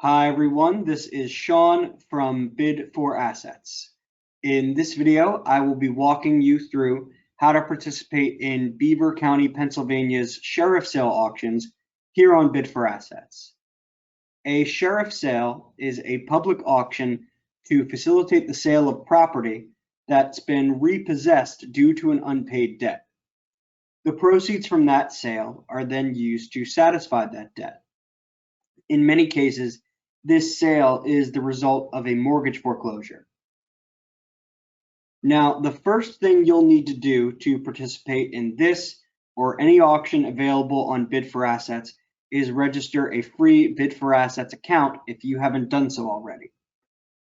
Hi everyone, this is Sean from Bid for Assets. In this video, I will be walking you through how to participate in Beaver County, Pennsylvania's sheriff sale auctions here on Bid for Assets. A sheriff sale is a public auction to facilitate the sale of property that's been repossessed due to an unpaid debt. The proceeds from that sale are then used to satisfy that debt. In many cases, this sale is the result of a mortgage foreclosure. Now, the first thing you'll need to do to participate in this or any auction available on Bid for Assets is register a free Bid for Assets account if you haven't done so already.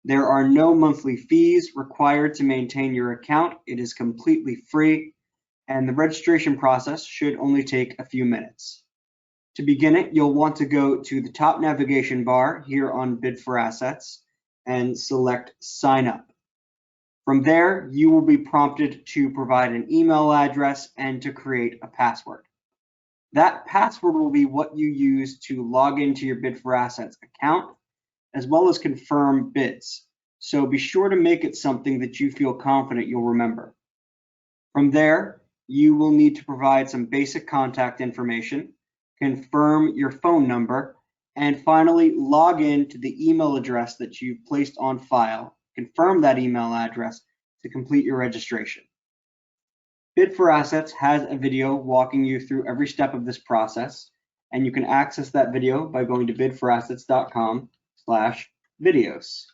There are no monthly fees required to maintain your account. It is completely free, and the registration process should only take a few minutes. To begin it, you'll want to go to the top navigation bar here on Bid for Assets and select Sign Up. From there, you will be prompted to provide an email address and to create a password. That password will be what you use to log into your Bid for Assets account, as well as confirm bids. So be sure to make it something that you feel confident you'll remember. From there, you will need to provide some basic contact information, confirm your phone number, and finally log in to the email address that you've placed on file. Confirm that email address to complete your registration. Bid for Assets has a video walking you through every step of this process, and you can access that video by going to bidforassets.com/videos.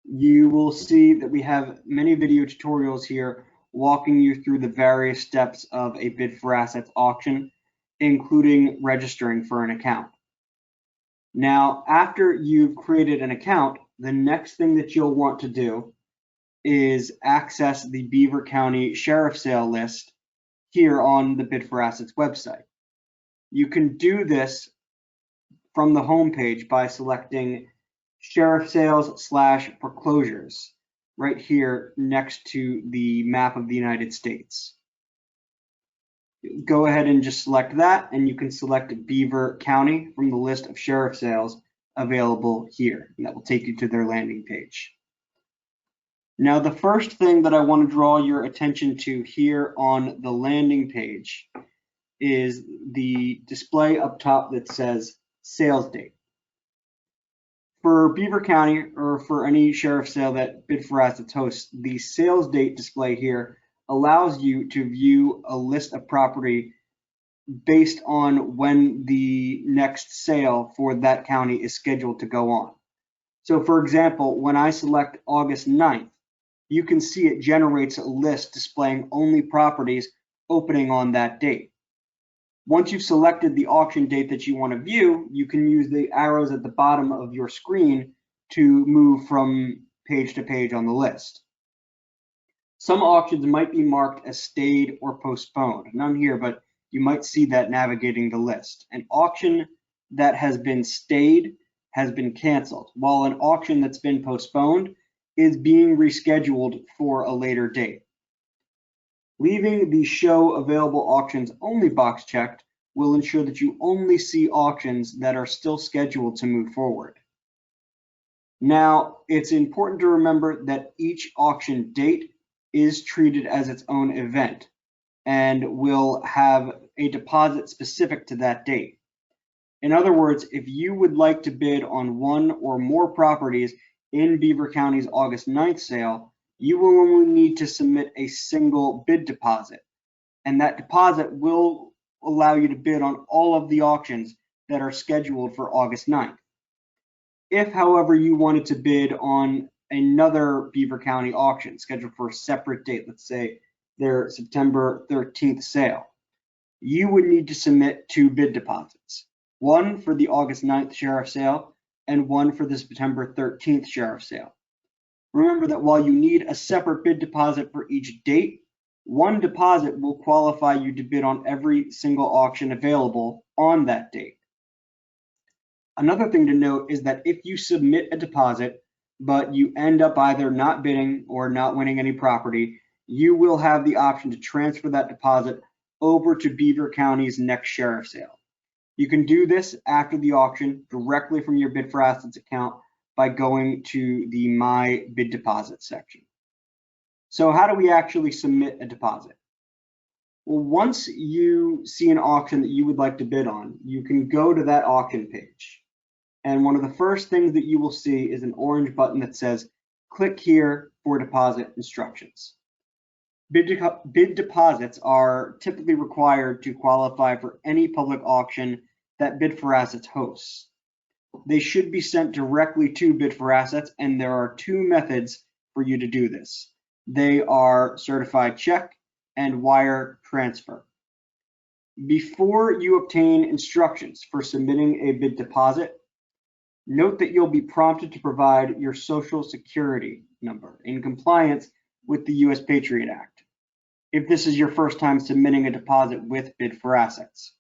You will see that we have many video tutorials here walking you through the various steps of a Bid for Assets auction, including registering for an account. Now, after you've created an account, the next thing that you'll want to do is access the Beaver County Sheriff Sale list here on the Bid for Assets website. You can do this from the homepage by selecting Sheriff Sales/Foreclosures right here next to the map of the United States. Go ahead and just select that, and you can select Beaver County from the list of sheriff sales available here, and that will take you to their landing page. Now, the first thing that I want to draw your attention to here on the landing page is the display up top that says sales date. For Beaver County, or for any sheriff sale that Bid for Assets hosts, the sales date display here allows you to view a list of property based on when the next sale for that county is scheduled to go on. So for example, when I select August 9th, you can see it generates a list displaying only properties opening on that date. Once you've selected the auction date that you want to view, you can use the arrows at the bottom of your screen to move from page to page on the list. Some auctions might be marked as stayed or postponed. None here, but you might see that navigating the list. An auction that has been stayed has been canceled, while an auction that's been postponed is being rescheduled for a later date. Leaving the Show Available Auctions Only box checked will ensure that you only see auctions that are still scheduled to move forward. Now, it's important to remember that each auction date is treated as its own event and will have a deposit specific to that date. In other words, if you would like to bid on one or more properties in Beaver County's August 9th sale, you will only need to submit a single bid deposit, and that deposit will allow you to bid on all of the auctions that are scheduled for August 9th. If, however, you wanted to bid on another Beaver County auction scheduled for a separate date, let's say their September 13th sale, you would need to submit two bid deposits, one for the August 9th sheriff sale and one for the September 13th sheriff sale. Remember that while you need a separate bid deposit for each date, one deposit will qualify you to bid on every single auction available on that date. Another thing to note is that if you submit a deposit, but you end up either not bidding or not winning any property, you will have the option to transfer that deposit over to Beaver County's next sheriff sale. You can do this after the auction directly from your Bid for Assets account by going to the My Bid Deposit section. So how do we actually submit a deposit? Well, once you see an auction that you would like to bid on, you can go to that auction page. And one of the first things that you will see is an orange button that says, click here for deposit instructions. Bid deposits are typically required to qualify for any public auction that Bid for Assets hosts. They should be sent directly to Bid for Assets, and there are two methods for you to do this. They are certified check and wire transfer. Before you obtain instructions for submitting a bid deposit, note that you'll be prompted to provide your Social Security number in compliance with the U.S. Patriot Act, if this is your first time submitting a deposit with Bid for Assets.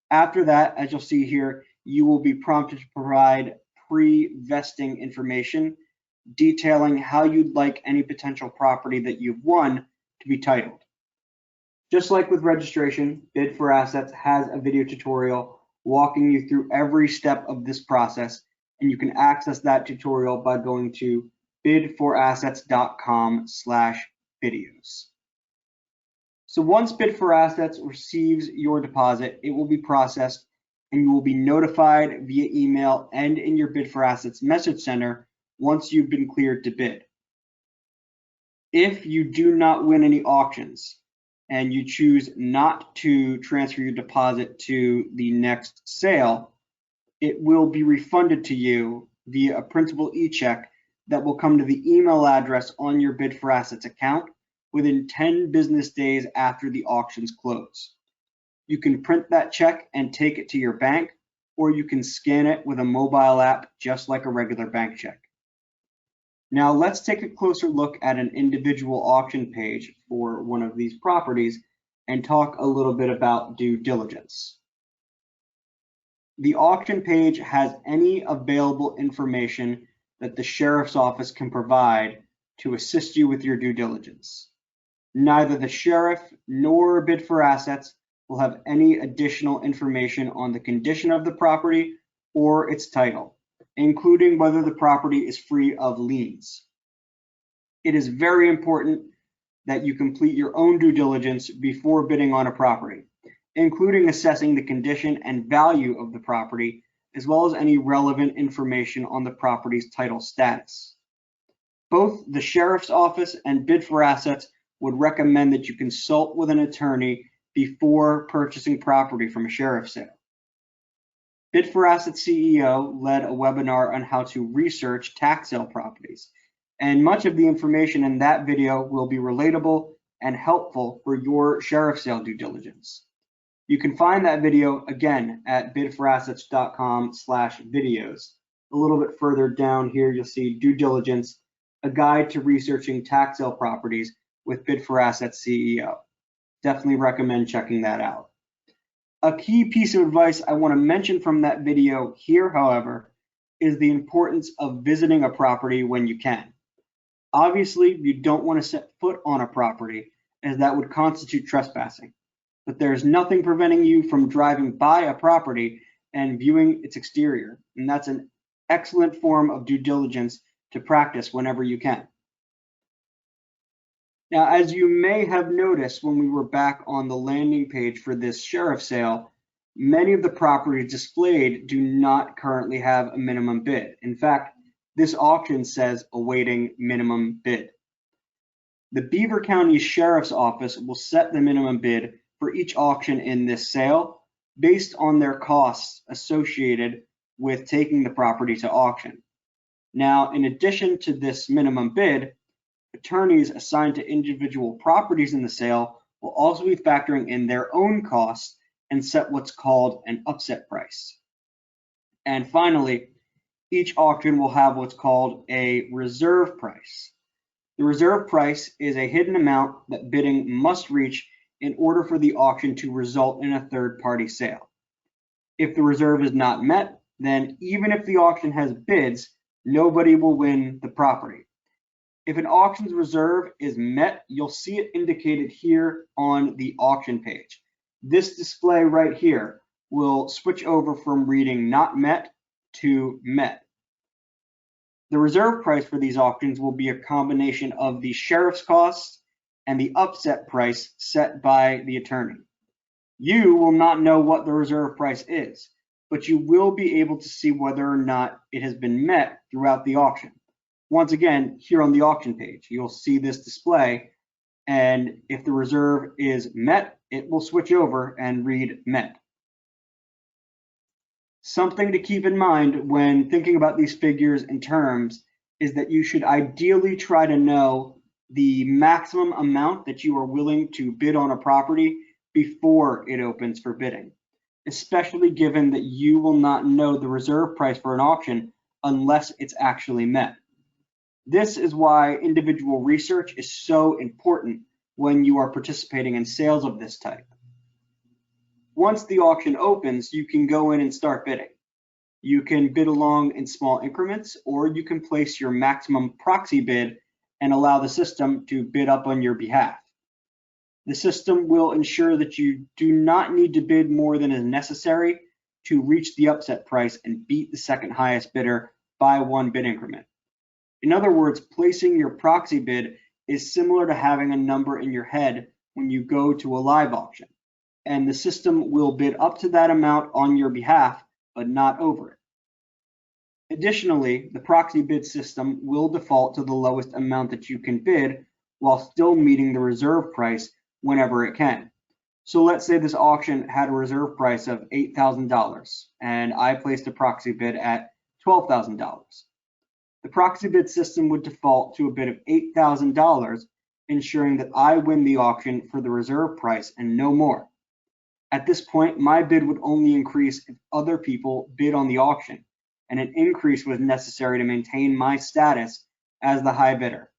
After that, as you'll see here, you will be prompted to provide pre-vesting information detailing how you'd like any potential property that you've won to be titled. Just like with registration, Bid for Assets has a video tutorial walking you through every step of this process, and you can access that tutorial by going to bidforassets.com/videos. So once Bid for Assets receives your deposit, it will be processed and you will be notified via email and in your Bid for Assets message center once you've been cleared to bid. If you do not win any auctions and you choose not to transfer your deposit to the next sale, it will be refunded to you via a printable e-check that will come to the email address on your Bid for Assets account within 10 business days after the auctions close. You can print that check and take it to your bank, or you can scan it with a mobile app just like a regular bank check. Now let's take a closer look at an individual auction page for one of these properties and talk a little bit about due diligence. The auction page has any available information that the sheriff's office can provide to assist you with your due diligence. Neither the sheriff nor Bid for Assets will have any additional information on the condition of the property or its title, including whether the property is free of liens. It is very important that you complete your own due diligence before bidding on a property, including assessing the condition and value of the property, as well as any relevant information on the property's title status. Both the sheriff's office and Bid for Assets would recommend that you consult with an attorney before purchasing property from a sheriff's sale. Bid for Assets CEO led a webinar on how to research tax sale properties, and much of the information in that video will be relatable and helpful for your sheriff's sale due diligence. You can find that video again at bidforassets.com/videos. A little bit further down here, you'll see Due Diligence, a guide to researching tax sale properties with Bid for Assets CEO. Definitely recommend checking that out. A key piece of advice I want to mention from that video here, however, is the importance of visiting a property when you can. Obviously, you don't want to set foot on a property, as that would constitute trespassing, but there's nothing preventing you from driving by a property and viewing its exterior, and that's an excellent form of due diligence to practice whenever you can. Now, as you may have noticed when we were back on the landing page for this sheriff sale, many of the properties displayed do not currently have a minimum bid. In fact, this auction says awaiting minimum bid. The Beaver County Sheriff's Office will set the minimum bid for each auction in this sale based on their costs associated with taking the property to auction. Now, in addition to this minimum bid, attorneys assigned to individual properties in the sale will also be factoring in their own costs and set what's called an upset price. And finally, each auction will have what's called a reserve price. The reserve price is a hidden amount that bidding must reach in order for the auction to result in a third-party sale. If the reserve is not met, then even if the auction has bids, nobody will win the property. If an auction's reserve is met, you'll see it indicated here on the auction page. This display right here will switch over from reading not met to met. The reserve price for these auctions will be a combination of the sheriff's costs and the upset price set by the attorney. You will not know what the reserve price is, but you will be able to see whether or not it has been met throughout the auction. Once again, here on the auction page, you'll see this display, and if the reserve is met, it will switch over and read met. Something to keep in mind when thinking about these figures and terms is that you should ideally try to know the maximum amount that you are willing to bid on a property before it opens for bidding, especially given that you will not know the reserve price for an auction unless it's actually met. This is why individual research is so important when you are participating in sales of this type. Once the auction opens, you can go in and start bidding. You can bid along in small increments, or you can place your maximum proxy bid and allow the system to bid up on your behalf. The system will ensure that you do not need to bid more than is necessary to reach the upset price and beat the second highest bidder by one bid increment. In other words, placing your proxy bid is similar to having a number in your head when you go to a live auction, and the system will bid up to that amount on your behalf, but not over it. Additionally, the proxy bid system will default to the lowest amount that you can bid while still meeting the reserve price whenever it can. So let's say this auction had a reserve price of $8,000 and I placed a proxy bid at $12,000. The proxy bid system would default to a bid of $8,000, ensuring that I win the auction for the reserve price and no more. At this point, my bid would only increase if other people bid on the auction, and an increase was necessary to maintain my status as the high bidder.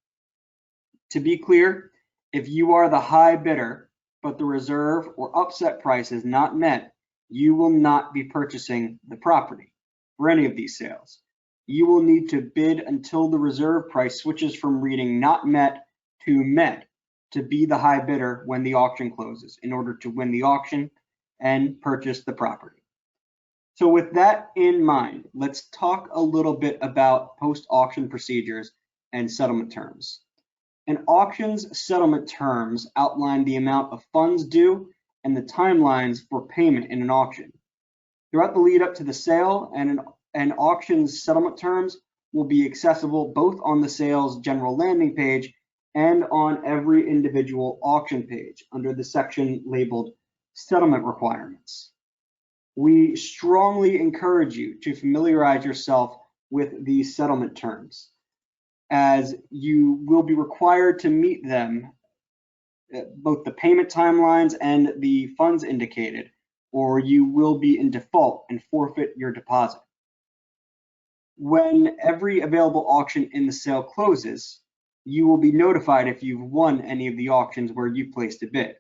To be clear, if you are the high bidder, but the reserve or upset price is not met, you will not be purchasing the property for any of these sales. You will need to bid until the reserve price switches from reading not met to met to be the high bidder when the auction closes in order to win the auction and purchase the property. So with that in mind, let's talk a little bit about post-auction procedures and settlement terms. An auction's settlement terms outline the amount of funds due and the timelines for payment in an auction. Throughout the lead up to the sale, an auction's settlement terms will be accessible both on the sales general landing page and on every individual auction page under the section labeled Settlement Requirements. We strongly encourage you to familiarize yourself with these settlement terms, as you will be required to meet them, both the payment timelines and the funds indicated, or you will be in default and forfeit your deposit. When every available auction in the sale closes, you will be notified if you've won any of the auctions where you placed a bid.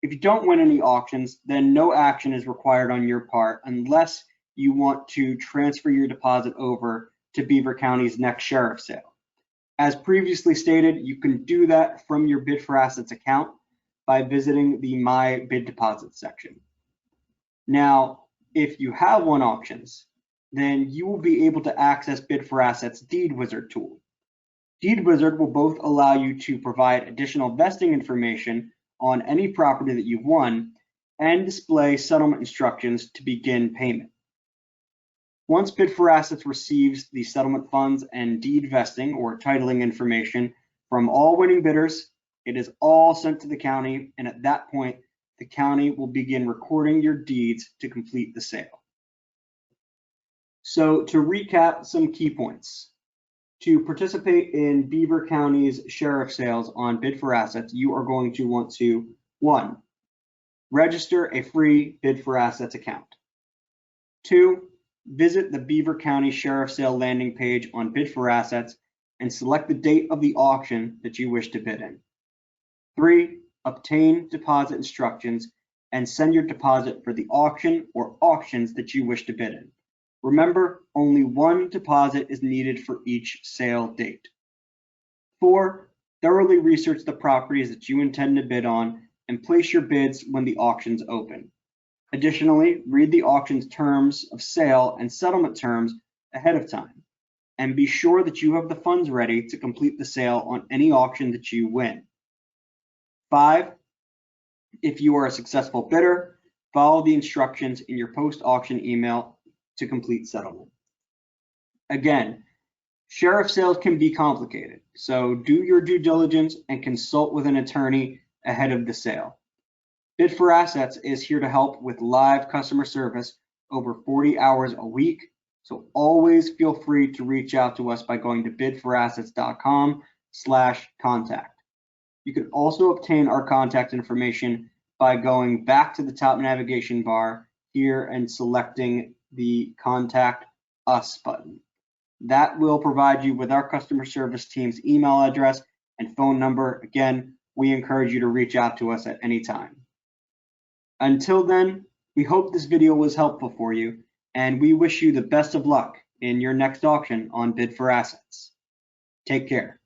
If you don't win any auctions, then no action is required on your part unless you want to transfer your deposit over to Beaver County's next sheriff sale. As previously stated, you can do that from your Bid for Assets account by visiting the My Bid Deposit section. Now, if you have won auctions, then you will be able to access Bid for Assets Deed Wizard tool. Deed Wizard will both allow you to provide additional vesting information on any property that you've won and display settlement instructions to begin payment. Once Bid for Assets receives the settlement funds and deed vesting or titling information from all winning bidders, it is all sent to the county, and at that point, the county will begin recording your deeds to complete the sale. So to recap some key points. To participate in Beaver County's sheriff sales on Bid for Assets, you are going to want to, 1, register a free Bid for Assets account. 2, visit the Beaver County Sheriff Sale landing page on Bid for Assets and select the date of the auction that you wish to bid in. 3, obtain deposit instructions and send your deposit for the auction or auctions that you wish to bid in. Remember, only one deposit is needed for each sale date. 4, thoroughly research the properties that you intend to bid on and place your bids when the auctions open. Additionally, read the auction's terms of sale and settlement terms ahead of time, and be sure that you have the funds ready to complete the sale on any auction that you win. 5, if you are a successful bidder, follow the instructions in your post-auction email to complete settlement. Again, sheriff sales can be complicated, so do your due diligence and consult with an attorney ahead of the sale. Bid for Assets is here to help with live customer service over 40 hours a week, so always feel free to reach out to us by going to bidforassets.com/contact. You can also obtain our contact information by going back to the top navigation bar here and selecting the Contact Us button. That will provide you with our customer service team's email address and phone number. Again, we encourage you to reach out to us at any time. Until then, we hope this video was helpful for you, and we wish you the best of luck in your next auction on Bid for Assets. Take care.